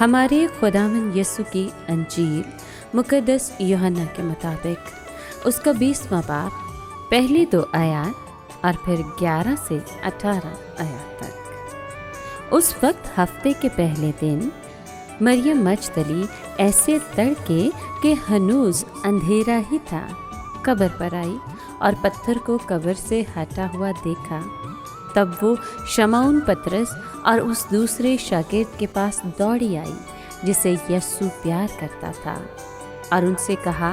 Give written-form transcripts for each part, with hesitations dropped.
ہمارے خداوند یسوع کی انجیل مقدس یوحنا کے مطابق اس کا 20واں باب پہلی 2 آیات اور پھر 11 سے 18 آیات تک۔ اس وقت ہفتے کے پہلے دن مریم مجدلی ایسے تڑکے کہ ہنوز اندھیرا ہی تھا قبر پر آئی اور پتھر کو قبر سے ہٹا ہوا دیکھا۔ تب وہ شمعون پطرس اور اس دوسرے شاگرد کے پاس دوڑی آئی جسے یسوع پیار کرتا تھا، اور ان سے کہا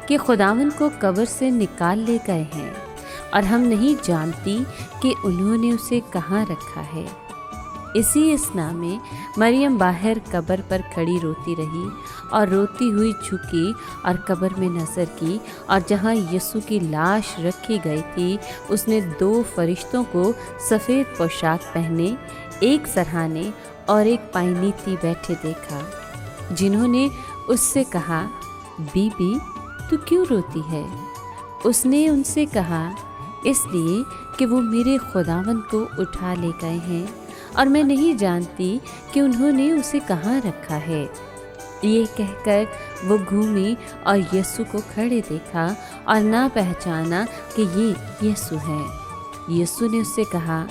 کہ خداوند کو قبر سے نکال لے گئے ہیں اور ہم نہیں جانتی کہ انہوں نے اسے کہاں رکھا ہے۔ اسی اثنا میں مریم باہر قبر پر کھڑی روتی رہی اور روتی ہوئی جھکی اور قبر میں نظر کی، اور جہاں یسوع کی لاش رکھی گئی تھی اس نے 2 فرشتوں کو سفید پوشاک پہنے، ایک سرہانے اور ایک پائنیتی بیٹھے دیکھا، جنہوں نے اس سے کہا، بی بی تو کیوں روتی ہے؟ اس نے ان سے کہا، اس لیے کہ وہ میرے خداوند کو اٹھا لے گئے ہیں اور میں نہیں جانتی کہ انہوں نے اسے کہاں رکھا ہے۔ یہ کہہ کر وہ گھومی اور یسوع کو کھڑے دیکھا اور نہ پہچانا کہ یہ یسوع ہے۔ یسوع نے اس سے کہا،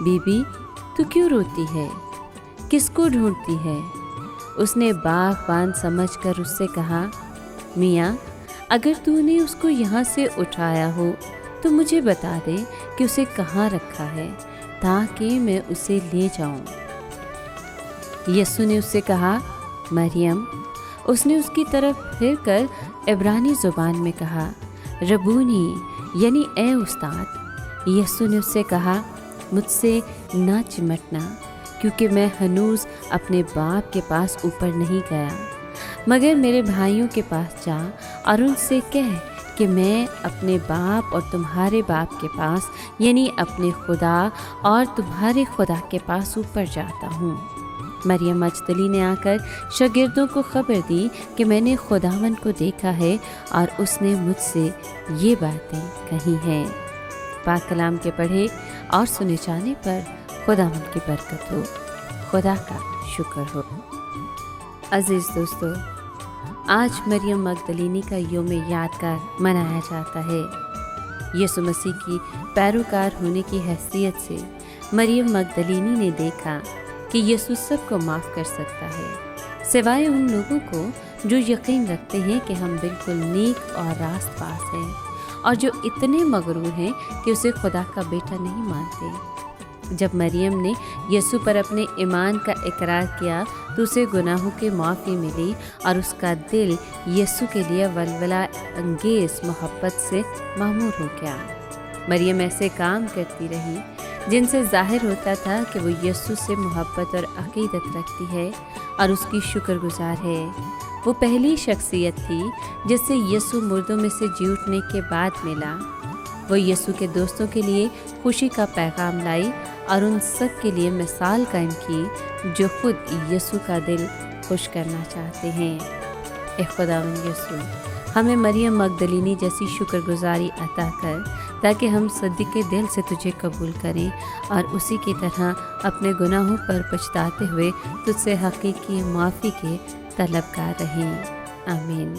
بی بی تو کیوں روتی ہے؟ کس کو ڈھونڈتی ہے؟ اس نے باغبان سمجھ کر اس سے کہا، میاں اگر تو نے اس کو یہاں سے اٹھایا ہو تو مجھے بتا دے کہ اسے کہاں رکھا ہے تاکہ میں اسے لے جاؤں۔ یسوع نے اس سے کہا، مریم۔ اس نے اس کی طرف پھر کر عبرانی زبان میں کہا، ربونی، یعنی اے استاد۔ یسوع نے اس سے کہا، مجھ سے نہ چمٹنا، کیونکہ میں ہنوز اپنے باپ کے پاس اوپر نہیں گیا، مگر میرے بھائیوں کے پاس جا اور ان سے کہہ کہ میں اپنے باپ اور تمہارے باپ کے پاس، یعنی اپنے خدا اور تمہارے خدا کے پاس اوپر جاتا ہوں۔ مریم مجدلی نے آ کر شاگردوں کو خبر دی کہ میں نے خداوند کو دیکھا ہے اور اس نے مجھ سے یہ باتیں کہی ہیں۔ پاک کلام کے پڑھے اور سنے جانے پر خداوند کی برکت ہو۔ خدا کا شکر ہو۔ عزیز دوستو، آج مریم مگدلینی کا یوم یادگار منایا جاتا ہے۔ یسوع مسیح کی پیروکار ہونے کی حیثیت سے مریم مگدلینی نے دیکھا کہ یسوع سب کو معاف کر سکتا ہے، سوائے ان لوگوں کو جو یقین رکھتے ہیں کہ ہم بالکل نیک اور راست باز ہیں، اور جو اتنے مغرور ہیں کہ اسے خدا کا بیٹا نہیں مانتے۔ جب مریم نے یسوع پر اپنے ایمان کا اقرار کیا تو اسے گناہوں کی معافی ملی اور اس کا دل یسوع کے لیے ولولہ انگیز محبت سے معمور ہو گیا۔ مریم ایسے کام کرتی رہی جن سے ظاہر ہوتا تھا کہ وہ یسوع سے محبت اور عقیدت رکھتی ہے اور اس کی شکر گزار ہے۔ وہ پہلی شخصیت تھی جس سے یسوع مردوں میں سے جی اٹھنے کے بعد ملا۔ وہ یسوع کے دوستوں کے لیے خوشی کا پیغام لائی اور ان سب کے لیے مثال قائم کی جو خود یسوع کا دل خوش کرنا چاہتے ہیں۔ اے خداوند یسوع، ہمیں مریم مگدلینی جیسی شکر گزاری عطا کر تاکہ ہم صدیق دل سے تجھے قبول کریں اور اسی کی طرح اپنے گناہوں پر پچھتاتے ہوئے تجھ سے حقیقی معافی کے طلبگار رہیں۔ آمین۔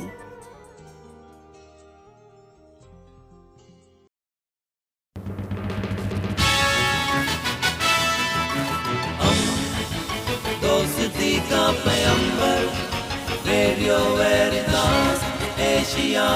دوستی کا پیمبر، ریڈیو ویریتاس ایشیا۔